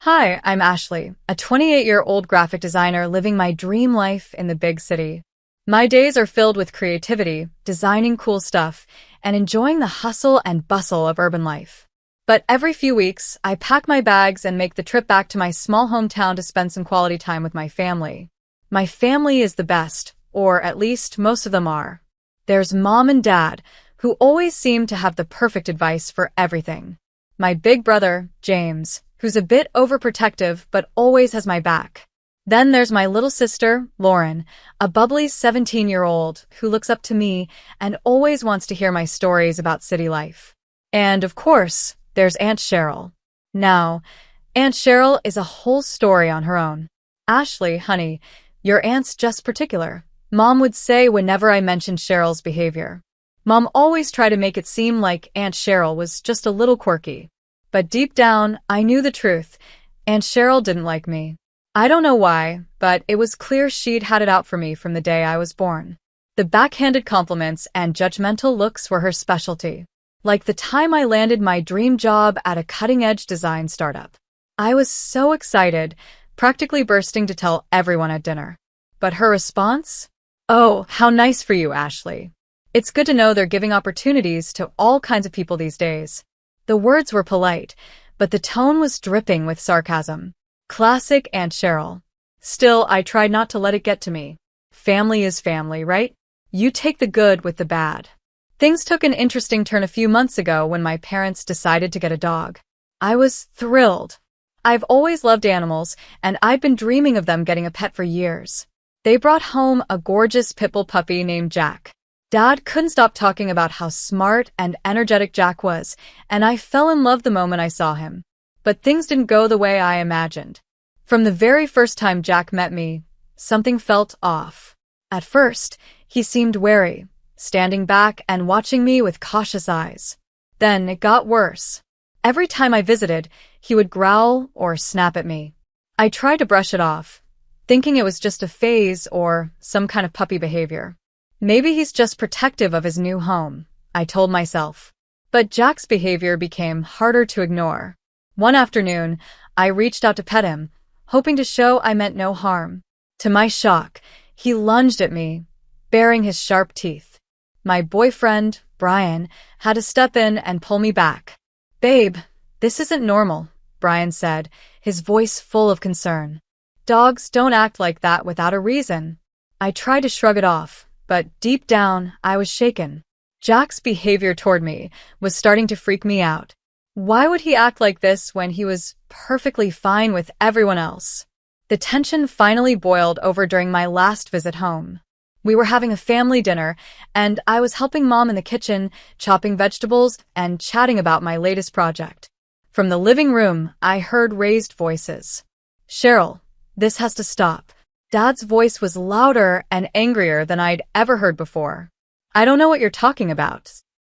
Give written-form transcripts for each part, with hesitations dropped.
Hi, I'm Ashley, a 28-year-old graphic designer living my dream life in the big city. My days are filled with creativity, designing cool stuff, and enjoying the hustle and bustle of urban life. But every few weeks, I pack my bags and make the trip back to my small hometown to spend some quality time with my family. My family is the best, or at least most of them are. There's mom and dad, who always seem to have the perfect advice for everything. My big brother, James, who's a bit overprotective but always has my back. Then there's my little sister, Lauren, a bubbly 17-year-old who looks up to me and always wants to hear my stories about city life. And, of course, there's Aunt Cheryl. Now, Aunt Cheryl is a whole story on her own. Ashley, honey, your aunt's just particular, Mom would say whenever I mentioned Cheryl's behavior. Mom always tried to make it seem like Aunt Cheryl was just a little quirky. But deep down, I knew the truth. Aunt Cheryl didn't like me. I don't know why, but it was clear she'd had it out for me from the day I was born. The backhanded compliments and judgmental looks were her specialty. Like the time I landed my dream job at a cutting-edge design startup. I was so excited, practically bursting to tell everyone at dinner. But her response? Oh, how nice for you, Ashley. It's good to know they're giving opportunities to all kinds of people these days. The words were polite, but the tone was dripping with sarcasm. Classic Aunt Cheryl. Still, I tried not to let it get to me. Family is family, right? You take the good with the bad. Things took an interesting turn a few months ago when my parents decided to get a dog. I was thrilled. I've always loved animals, and I'd been dreaming of them getting a pet for years. They brought home a gorgeous pit bull puppy named Jack. Dad couldn't stop talking about how smart and energetic Jack was, and I fell in love the moment I saw him. But things didn't go the way I imagined. From the very first time Jack met me, something felt off. At first, he seemed wary, standing back and watching me with cautious eyes. Then it got worse. Every time I visited, he would growl or snap at me. I tried to brush it off, thinking it was just a phase or some kind of puppy behavior. Maybe he's just protective of his new home, I told myself. But Jack's behavior became harder to ignore. One afternoon, I reached out to pet him, hoping to show I meant no harm. To my shock, he lunged at me, baring his sharp teeth. My boyfriend, Brian, had to step in and pull me back. Babe, this isn't normal, Brian said, his voice full of concern. Dogs don't act like that without a reason. I tried to shrug it off, but deep down, I was shaken. Jack's behavior toward me was starting to freak me out. Why would he act like this when he was perfectly fine with everyone else? The tension finally boiled over during my last visit home. We were having a family dinner, and I was helping Mom in the kitchen, chopping vegetables and chatting about my latest project. From the living room, I heard raised voices. Cheryl, this has to stop. Dad's voice was louder and angrier than I'd ever heard before. I don't know what you're talking about.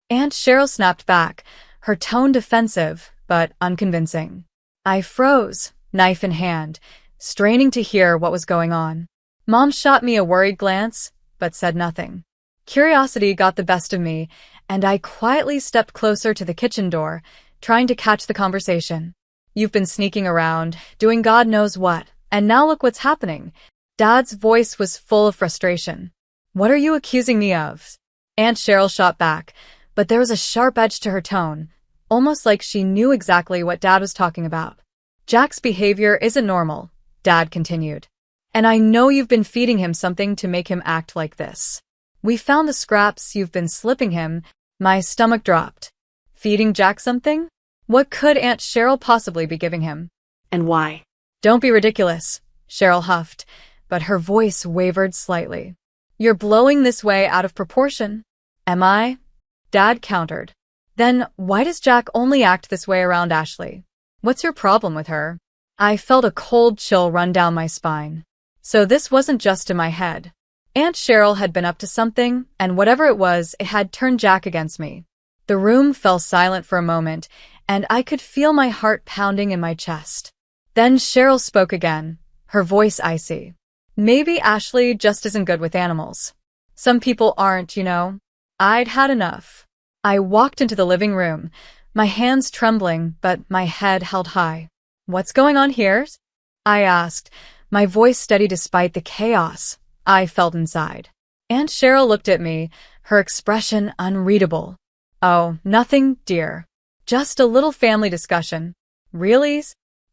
Aunt Cheryl snapped back, her tone defensive but unconvincing. I froze, knife in hand, straining to hear what was going on. Mom shot me a worried glance, but said nothing. Curiosity got the best of me, and I quietly stepped closer to the kitchen door, trying to catch the conversation. You've been sneaking around, doing God knows what, and now look what's happening. Dad's voice was full of frustration. What are you accusing me of? Aunt Cheryl shot back, but there was a sharp edge to her tone, almost like she knew exactly what Dad was talking about. Jack's behavior isn't normal, Dad continued. And I know you've been feeding him something to make him act like this. We found the scraps you've been slipping him. My stomach dropped. Feeding Jack something? What could Aunt Cheryl possibly be giving him? And why? Don't be ridiculous, Cheryl huffed, but her voice wavered slightly. You're blowing this way out of proportion. Am I? Dad countered. Then why does Jack only act this way around Ashley? What's your problem with her? I felt a cold chill run down my spine. So this wasn't just in my head. Aunt Cheryl had been up to something, and whatever it was, it had turned Jack against me. The room fell silent for a moment, and I could feel my heart pounding in my chest. Then Cheryl spoke again, her voice icy. Maybe Ashley just isn't good with animals. Some people aren't, you know. I'd had enough. I walked into the living room, my hands trembling but my head held high. What's going on here? I asked, my voice steady despite the chaos I felt inside. Aunt Cheryl looked at me, her expression unreadable. Oh, nothing, dear. Just a little family discussion. Really?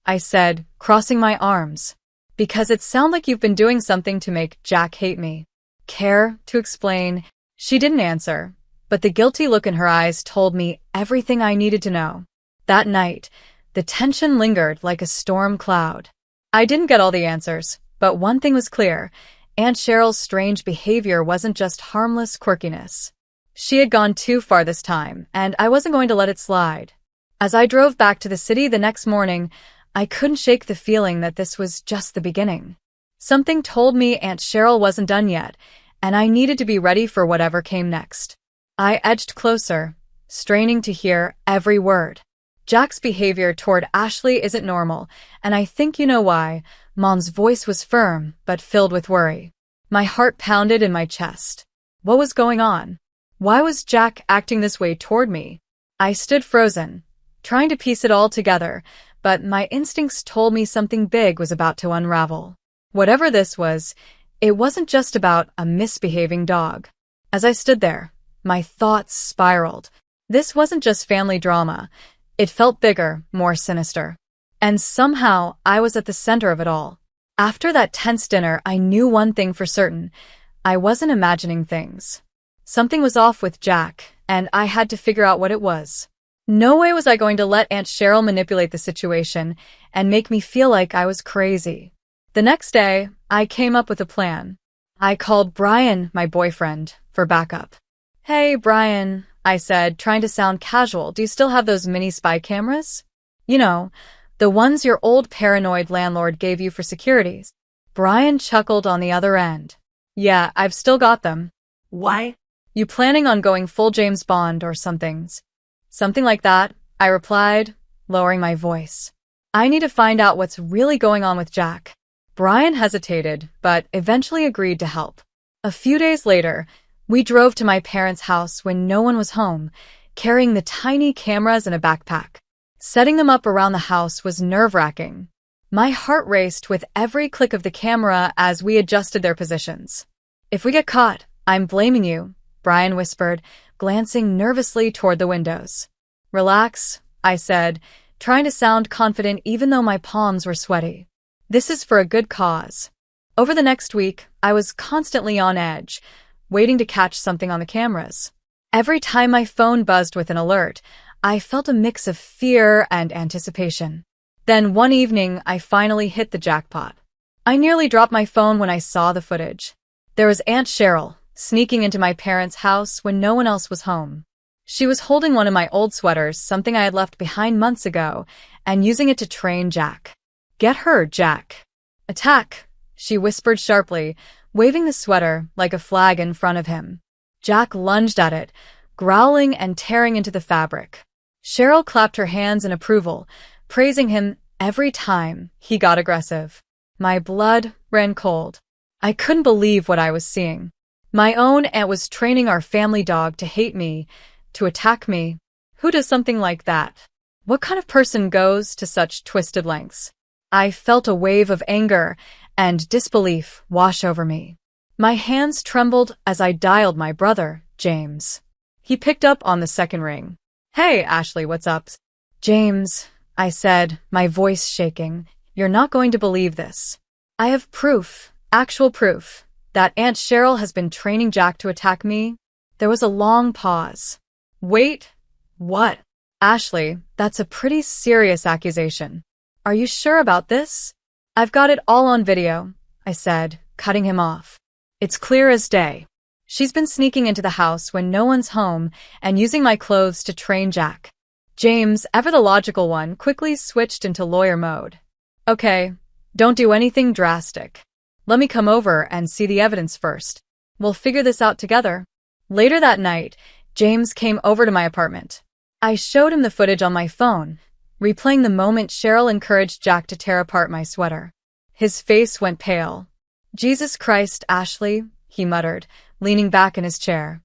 I said, crossing my arms. Because it sounds like you've been doing something to make Jack hate me. Care to explain? She didn't answer, but the guilty look in her eyes told me everything I needed to know. That night, the tension lingered like a storm cloud. I didn't get all the answers, but one thing was clear. Aunt Cheryl's strange behavior wasn't just harmless quirkiness. She had gone too far this time, and I wasn't going to let it slide. As I drove back to the city the next morning, I couldn't shake the feeling that this was just the beginning. Something told me Aunt Cheryl wasn't done yet, and I needed to be ready for whatever came next. I edged closer, straining to hear every word. Jack's behavior toward Ashley isn't normal, and I think you know why. Mom's voice was firm, but filled with worry. My heart pounded in my chest. What was going on? Why was Jack acting this way toward me? I stood frozen, trying to piece it all together, but my instincts told me something big was about to unravel. Whatever this was, it wasn't just about a misbehaving dog. As I stood there, my thoughts spiraled. This wasn't just family drama. It felt bigger, more sinister. And somehow, I was at the center of it all. After that tense dinner, I knew one thing for certain. I wasn't imagining things. Something was off with Jack, and I had to figure out what it was. No way was I going to let Aunt Cheryl manipulate the situation and make me feel like I was crazy. The next day, I came up with a plan. I called Brian, my boyfriend, for backup. Hey, Brian, I said, trying to sound casual, do you still have those mini spy cameras? You know, the ones your old paranoid landlord gave you for security. Brian chuckled on the other end. Yeah, I've still got them. Why? You planning on going full James Bond or something? Something like that, I replied, lowering my voice. I need to find out what's really going on with Jack. Brian hesitated, but eventually agreed to help. A few days later, we drove to my parents' house when no one was home, carrying the tiny cameras in a backpack. Setting them up around the house was nerve-wracking. My heart raced with every click of the camera as we adjusted their positions. If we get caught, I'm blaming you, Brian whispered, glancing nervously toward the windows. Relax, I said, trying to sound confident even though my palms were sweaty. This is for a good cause. Over the next week, I was constantly on edge, waiting to catch something on the cameras. Every time my phone buzzed with an alert, I felt a mix of fear and anticipation. Then one evening, I finally hit the jackpot. I nearly dropped my phone when I saw the footage. There was Aunt Cheryl, sneaking into my parents' house when no one else was home. She was holding one of my old sweaters, something I had left behind months ago, and using it to train Jack. Get her, Jack. Attack, she whispered sharply, waving the sweater like a flag in front of him. Jack lunged at it, growling and tearing into the fabric. Cheryl clapped her hands in approval, praising him every time he got aggressive. My blood ran cold. I couldn't believe what I was seeing. My own aunt was training our family dog to hate me, to attack me. Who does something like that? What kind of person goes to such twisted lengths? I felt a wave of anger and disbelief wash over me. My hands trembled as I dialed my brother, James. He picked up on the second ring. Hey, Ashley, what's up? James, I said, my voice shaking, you're not going to believe this. I have proof, actual proof, that Aunt Cheryl has been training Jack to attack me. There was a long pause. Wait, what? Ashley, that's a pretty serious accusation. Are you sure about this? I've got it all on video, I said, cutting him off. It's clear as day. She's been sneaking into the house when no one's home and using my clothes to train Jack. James, ever the logical one, quickly switched into lawyer mode. Okay, don't do anything drastic. Let me come over and see the evidence first. We'll figure this out together. Later that night, James came over to my apartment. I showed him the footage on my phone, replaying the moment Cheryl encouraged Jack to tear apart my sweater. His face went pale. Jesus Christ, Ashley, he muttered, leaning back in his chair.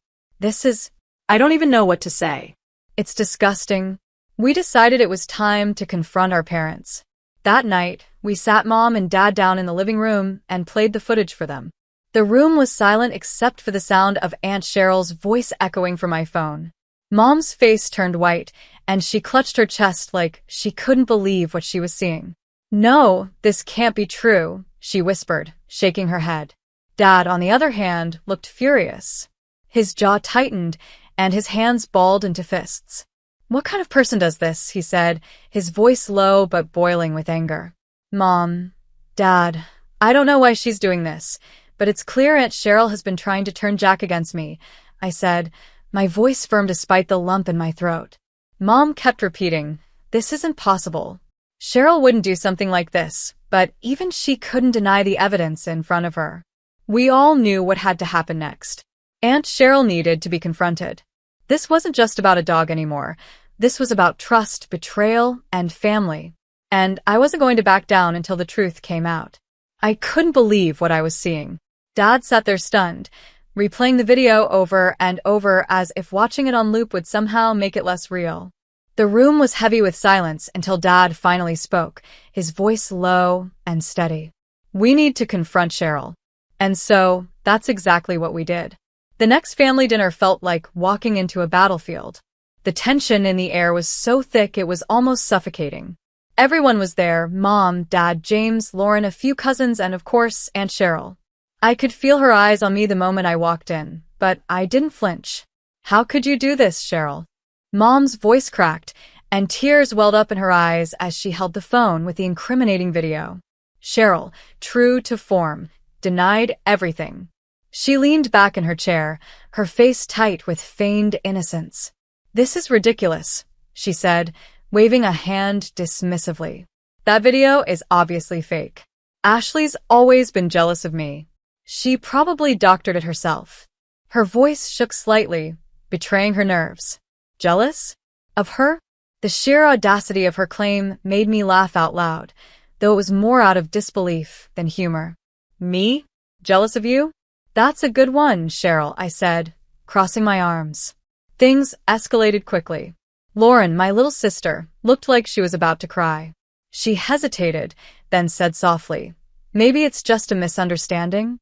I don't even know what to say. It's disgusting. We decided it was time to confront our parents. That night, we sat Mom and Dad down in the living room and played the footage for them. The room was silent except for the sound of Aunt Cheryl's voice echoing from my phone. Mom's face turned white, and she clutched her chest like she couldn't believe what she was seeing. "No, this can't be true," she whispered, shaking her head. Dad, on the other hand, looked furious. His jaw tightened, and his hands balled into fists. "What kind of person does this?" he said, his voice low but boiling with anger. "Mom, Dad, I don't know why she's doing this, but it's clear Aunt Cheryl has been trying to turn Jack against me," I said, my voice firm despite the lump in my throat. Mom kept repeating, "This isn't possible. Cheryl wouldn't do something like this," but even she couldn't deny the evidence in front of her. We all knew what had to happen next. Aunt Cheryl needed to be confronted. This wasn't just about a dog anymore. This was about trust, betrayal, and family. And I wasn't going to back down until the truth came out. I couldn't believe what I was seeing. Dad sat there stunned, replaying the video over and over as if watching it on loop would somehow make it less real. The room was heavy with silence until Dad finally spoke, his voice low and steady. "We need to confront Cheryl." And so, that's exactly what we did. The next family dinner felt like walking into a battlefield. The tension in the air was so thick it was almost suffocating. Everyone was there: Mom, Dad, James, Lauren, a few cousins, and of course, Aunt Cheryl. I could feel her eyes on me the moment I walked in, but I didn't flinch. "How could you do this, Cheryl?" Mom's voice cracked, and tears welled up in her eyes as she held the phone with the incriminating video. Cheryl, true to form, denied everything. She leaned back in her chair, her face tight with feigned innocence. "This is ridiculous," she said, waving a hand dismissively. "That video is obviously fake. Ashley's always been jealous of me. She probably doctored it herself." Her voice shook slightly, betraying her nerves. Jealous? Of her? The sheer audacity of her claim made me laugh out loud, though it was more out of disbelief than humor. "Me? Jealous of you? That's a good one, Cheryl," I said, crossing my arms. Things escalated quickly. Lauren, my little sister, looked like she was about to cry. She hesitated, then said softly, "Maybe it's just a misunderstanding?"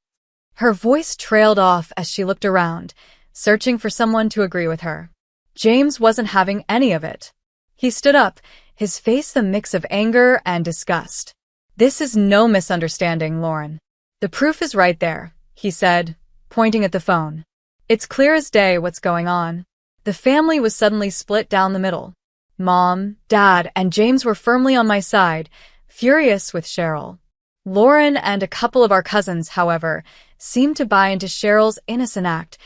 Her voice trailed off as she looked around, searching for someone to agree with her. James wasn't having any of it. He stood up, his face a mix of anger and disgust. "This is no misunderstanding, Lauren. The proof is right there," he said, pointing at the phone. "It's clear as day what's going on." The family was suddenly split down the middle. Mom, Dad, and James were firmly on my side, furious with Cheryl. Lauren and a couple of our cousins, however, seemed to buy into Cheryl's innocent act,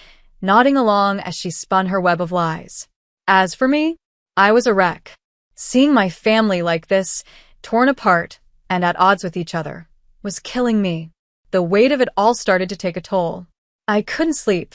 nodding along as she spun her web of lies. As for me, I was a wreck. Seeing my family like this, torn apart and at odds with each other, was killing me. The weight of it all started to take a toll. I couldn't sleep.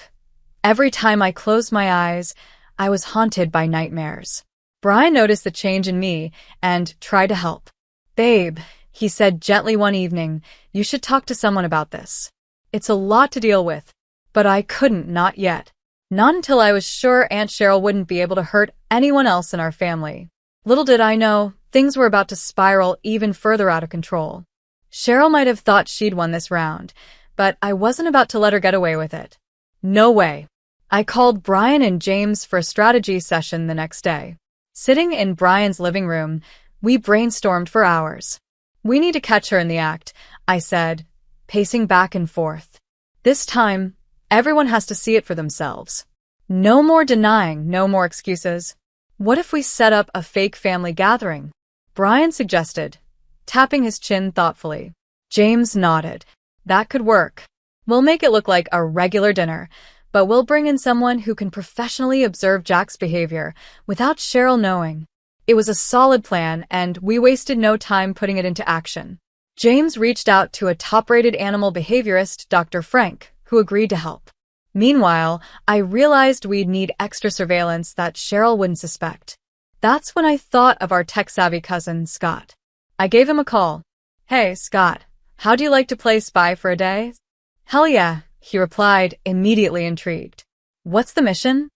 Every time I closed my eyes, I was haunted by nightmares. Brian noticed the change in me and tried to help. "Babe," he said gently one evening, "you should talk to someone about this. It's a lot to deal with." But I couldn't, not yet. Not until I was sure Aunt Cheryl wouldn't be able to hurt anyone else in our family. Little did I know, things were about to spiral even further out of control. Cheryl might have thought she'd won this round, but I wasn't about to let her get away with it. No way. I called Brian and James for a strategy session the next day. Sitting in Brian's living room, we brainstormed for hours. "We need to catch her in the act," I said, pacing back and forth. "This time, everyone has to see it for themselves. No more denying, no more excuses. What if we set up a fake family gathering?" Brian suggested, tapping his chin thoughtfully. James nodded. "That could work. We'll make it look like a regular dinner, but we'll bring in someone who can professionally observe Jack's behavior without Cheryl knowing." It was a solid plan, and we wasted no time putting it into action. James reached out to a top-rated animal behaviorist, Dr. Frank, who agreed to help. Meanwhile, I realized we'd need extra surveillance that Cheryl wouldn't suspect. That's when I thought of our tech-savvy cousin, Scott. I gave him a call. "Hey, Scott, how'd you like to play spy for a day?" "Hell yeah," he replied, immediately intrigued. "What's the mission?"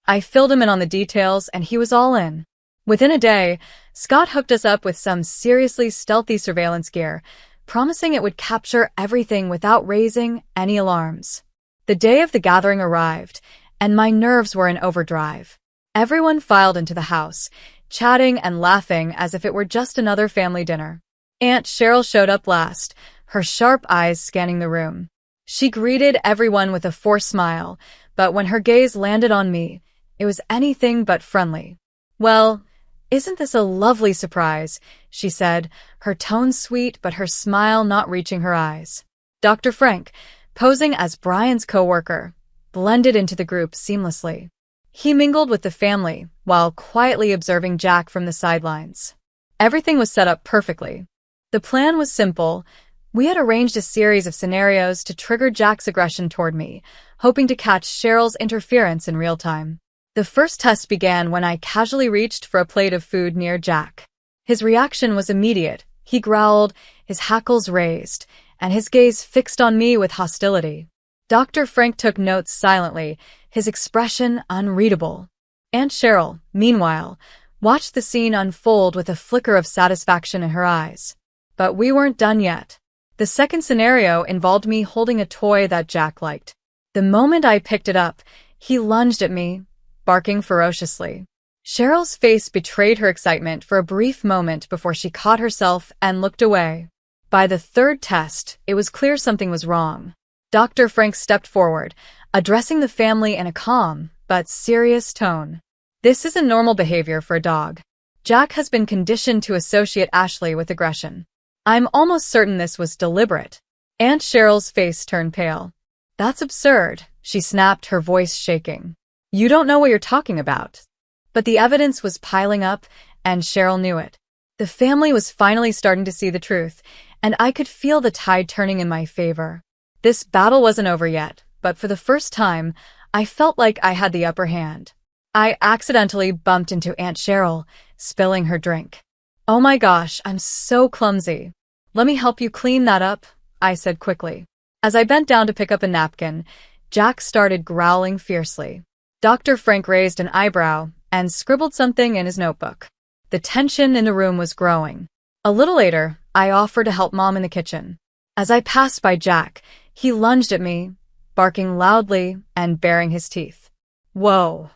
I filled him in on the details, and he was all in. Within a day, Scott hooked us up with some seriously stealthy surveillance gear, promising it would capture everything without raising any alarms. The day of the gathering arrived, and my nerves were in overdrive. Everyone filed into the house, chatting and laughing as if it were just another family dinner. Aunt Cheryl showed up last, her sharp eyes scanning the room. She greeted everyone with a forced smile, but when her gaze landed on me, it was anything but friendly. "Well, isn't this a lovely surprise?" she said, her tone sweet but her smile not reaching her eyes. Dr. Frank, posing as Brian's coworker, blended into the group seamlessly. He mingled with the family while quietly observing Jack from the sidelines. Everything was set up perfectly. The plan was simple. We had arranged a series of scenarios to trigger Jack's aggression toward me, hoping to catch Cheryl's interference in real time. The first test began when I casually reached for a plate of food near Jack. His reaction was immediate. He growled, his hackles raised, and his gaze fixed on me with hostility. Dr. Frank took notes silently, his expression unreadable. Aunt Cheryl, meanwhile, watched the scene unfold with a flicker of satisfaction in her eyes. But we weren't done yet. The second scenario involved me holding a toy that Jack liked. The moment I picked it up, he lunged at me, barking ferociously. Cheryl's face betrayed her excitement for a brief moment before she caught herself and looked away. By the third test, it was clear something was wrong. Dr. Frank stepped forward, addressing the family in a calm but serious tone. "This isn't normal behavior for a dog. Jack has been conditioned to associate Ashley with aggression. I'm almost certain this was deliberate." Aunt Cheryl's face turned pale. "That's absurd," she snapped, her voice shaking. "You don't know what you're talking about." But the evidence was piling up, and Cheryl knew it. The family was finally starting to see the truth, and I could feel the tide turning in my favor. This battle wasn't over yet, but for the first time, I felt like I had the upper hand. I accidentally bumped into Aunt Cheryl, spilling her drink. "Oh my gosh, I'm so clumsy. Let me help you clean that up," I said quickly. As I bent down to pick up a napkin, Jack started growling fiercely. Dr. Frank raised an eyebrow and scribbled something in his notebook. The tension in the room was growing. A little later, I offered to help Mom in the kitchen. As I passed by Jack, he lunged at me, barking loudly and baring his teeth. "Whoa!"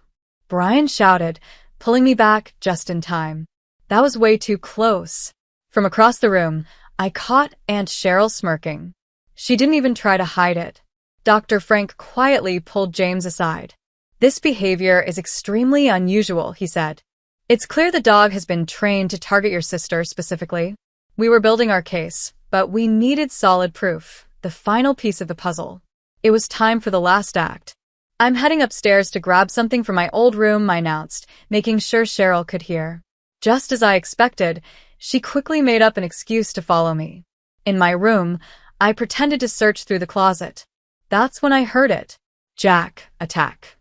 Brian shouted, pulling me back just in time. That was way too close. From across the room, I caught Aunt Cheryl smirking. She didn't even try to hide it. Dr. Frank quietly pulled James aside. "This behavior is extremely unusual," he said. "It's clear the dog has been trained to target your sister specifically. We were building our case, but we needed solid proof, the final piece of the puzzle. It was time for the last act." "I'm heading upstairs to grab something from my old room," I announced, making sure Cheryl could hear. Just as I expected, she quickly made up an excuse to follow me. In my room, I pretended to search through the closet. That's when I heard it. Jack, attack.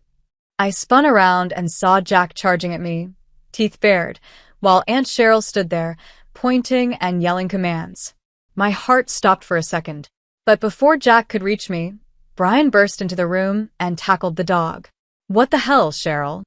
I spun around and saw Jack charging at me, teeth bared, while Aunt Cheryl stood there, pointing and yelling commands. My heart stopped for a second. But before Jack could reach me, Brian burst into the room and tackled the dog. "What the hell, Cheryl?"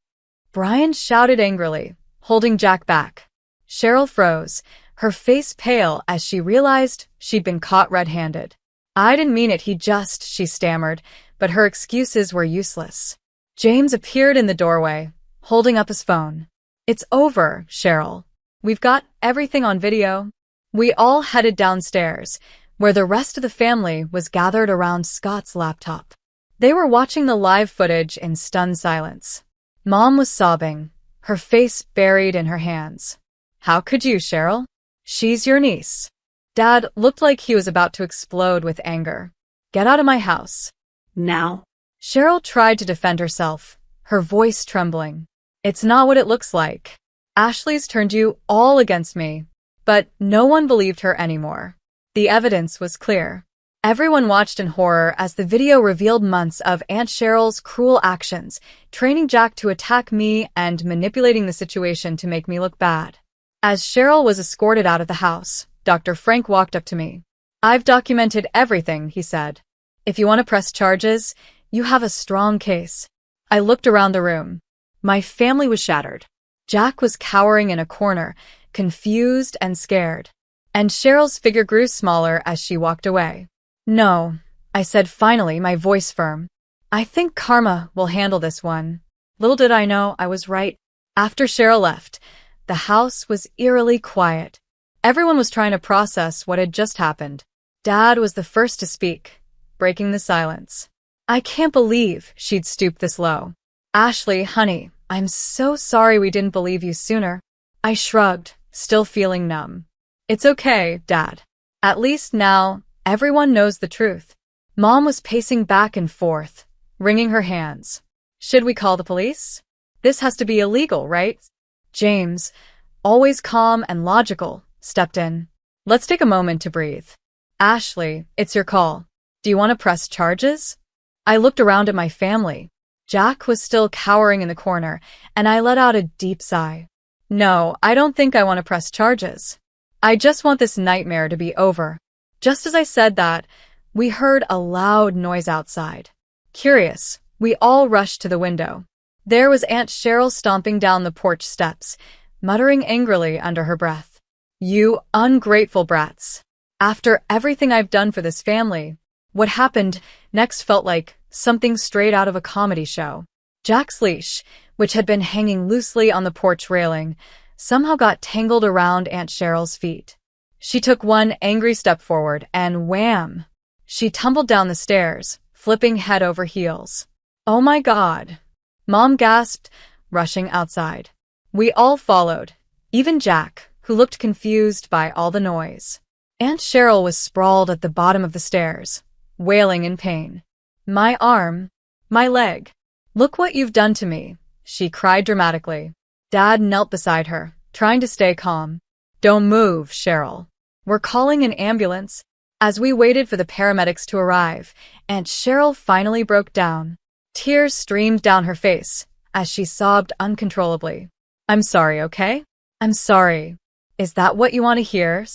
Brian shouted angrily, holding Jack back. Cheryl froze, her face pale as she realized she'd been caught red-handed. "I didn't mean it, she stammered, but her excuses were useless. James appeared in the doorway, holding up his phone. "It's over, Cheryl. We've got everything on video." We all headed downstairs, where the rest of the family was gathered around Scott's laptop. They were watching the live footage in stunned silence. Mom was sobbing, her face buried in her hands. "How could you, Cheryl? She's your niece." Dad looked like he was about to explode with anger. "Get out of my house." Now. Cheryl tried to defend herself, her voice trembling. "It's not what it looks like. Ashley's turned you all against me." But no one believed her anymore. The evidence was clear. Everyone watched in horror as the video revealed months of Aunt Cheryl's cruel actions, training Jack to attack me and manipulating the situation to make me look bad. As Cheryl was escorted out of the house, Dr. Frank walked up to me. "I've documented everything," he said. "If you want to press charges, you have a strong case." I looked around the room. My family was shattered. Jack was cowering in a corner, confused and scared. And Cheryl's figure grew smaller as she walked away. "No," I said finally, my voice firm. "I think Karma will handle this one." Little did I know I was right. After Cheryl left, the house was eerily quiet. Everyone was trying to process what had just happened. Dad was the first to speak, breaking the silence. "I can't believe she'd stooped this low. Ashley, honey, I'm so sorry we didn't believe you sooner." I shrugged, still feeling numb. "It's okay, Dad. At least now, everyone knows the truth." Mom was pacing back and forth, wringing her hands. "Should we call the police? This has to be illegal, right?" James, always calm and logical, stepped in. "Let's take a moment to breathe. Ashley, it's your call. Do you want to press charges?" I looked around at my family. Jack was still cowering in the corner, and I let out a deep sigh. "No, I don't think I want to press charges. I just want this nightmare to be over." Just as I said that, we heard a loud noise outside. Curious, we all rushed to the window. There was Aunt Cheryl stomping down the porch steps, muttering angrily under her breath. "You ungrateful brats. After everything I've done for this family." What happened next felt like something straight out of a comedy show. Jack's leash, which had been hanging loosely on the porch railing, somehow got tangled around Aunt Cheryl's feet. She took one angry step forward, and wham! She tumbled down the stairs, flipping head over heels. "Oh my God!" Mom gasped, rushing outside. We all followed, even Jack, who looked confused by all the noise. Aunt Cheryl was sprawled at the bottom of the stairs, wailing in pain. "My arm, my leg. Look what you've done to me," she cried dramatically. Dad knelt beside her, trying to stay calm. "Don't move, Cheryl. We're calling an ambulance." As we waited for the paramedics to arrive, Aunt Cheryl finally broke down. Tears streamed down her face as she sobbed uncontrollably. "I'm sorry, okay? I'm sorry. Is that what you want to hear?"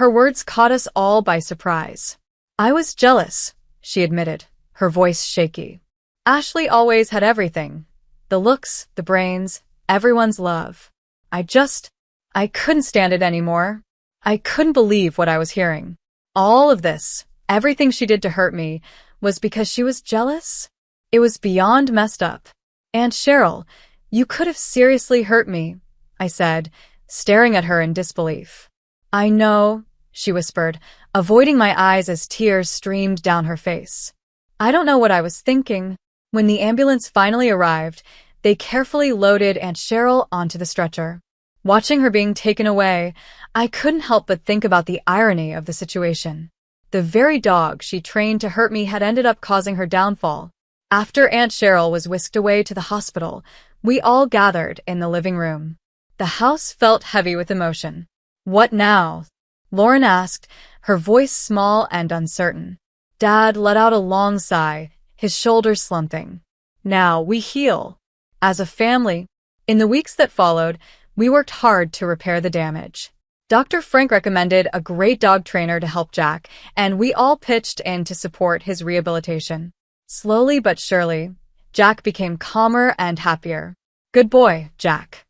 Her words caught us all by surprise. "I was jealous," she admitted, her voice shaky. "Ashley always had everything. The looks, the brains, everyone's love. I couldn't stand it anymore. I couldn't believe what I was hearing. All of this, everything she did to hurt me, was because she was jealous? It was beyond messed up. Aunt Cheryl, you could have seriously hurt me," I said, staring at her in disbelief. "I know," she whispered, avoiding my eyes as tears streamed down her face. I don't know what I was thinking. When the ambulance finally arrived, they carefully loaded Aunt Cheryl onto the stretcher. Watching her being taken away, I couldn't help but think about the irony of the situation. The very dog she trained to hurt me had ended up causing her downfall. After Aunt Cheryl was whisked away to the hospital, we all gathered in the living room. The house felt heavy with emotion. "What now?" Lauren asked, her voice small and uncertain. Dad let out a long sigh, his shoulders slumping. "Now we heal. As a family." In the weeks that followed, we worked hard to repair the damage. Dr. Frank recommended a great dog trainer to help Jack, and we all pitched in to support his rehabilitation. Slowly but surely, Jack became calmer and happier. "Good boy, Jack,"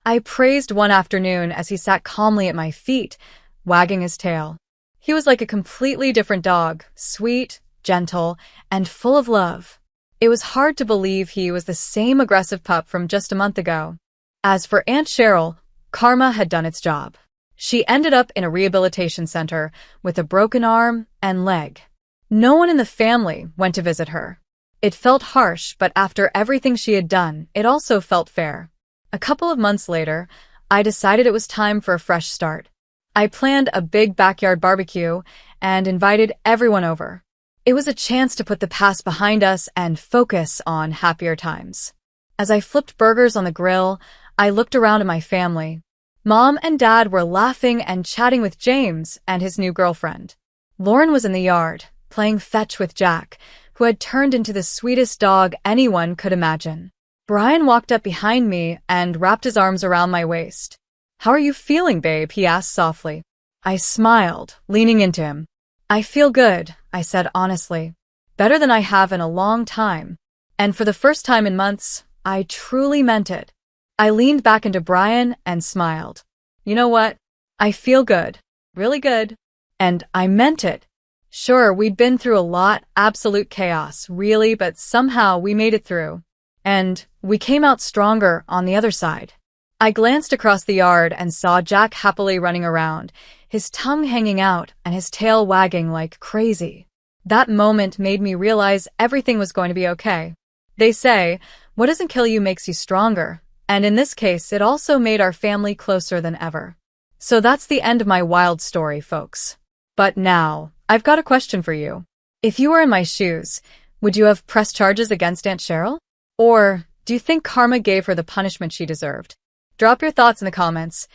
I praised one afternoon as he sat calmly at my feet, wagging his tail. He was like a completely different dog, sweet, gentle, and full of love. It was hard to believe he was the same aggressive pup from just a month ago. As for Aunt Cheryl, karma had done its job. She ended up in a rehabilitation center with a broken arm and leg. No one in the family went to visit her. It felt harsh, but after everything she had done, it also felt fair. A couple of months later, I decided it was time for a fresh start. I planned a big backyard barbecue and invited everyone over. It was a chance to put the past behind us and focus on happier times. As I flipped burgers on the grill, I looked around at my family. Mom and Dad were laughing and chatting with James and his new girlfriend. Lauren was in the yard, playing fetch with Jack, who had turned into the sweetest dog anyone could imagine. Brian walked up behind me and wrapped his arms around my waist. "How are you feeling, babe?" he asked softly. I smiled, leaning into him. "I feel good," I said honestly. "Better than I have in a long time. And for the first time in months, I truly meant it." I leaned back into Brian and smiled. You know what? I feel good. Really good. And I meant it. Sure, we'd been through a lot, absolute chaos, really, but somehow we made it through. And we came out stronger on the other side. I glanced across the yard and saw Jack happily running around, his tongue hanging out and his tail wagging like crazy. That moment made me realize everything was going to be okay. They say, what doesn't kill you makes you stronger, and in this case, it also made our family closer than ever. So that's the end of my wild story, folks. But now, I've got a question for you. If you were in my shoes, would you have pressed charges against Aunt Cheryl? Or do you think karma gave her the punishment she deserved? Drop your thoughts in the comments.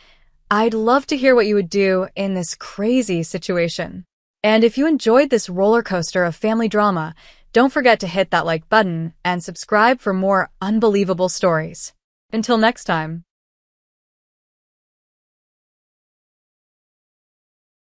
I'd love to hear what you would do in this crazy situation. And if you enjoyed this roller coaster of family drama, don't forget to hit that like button and subscribe for more unbelievable stories. Until next time.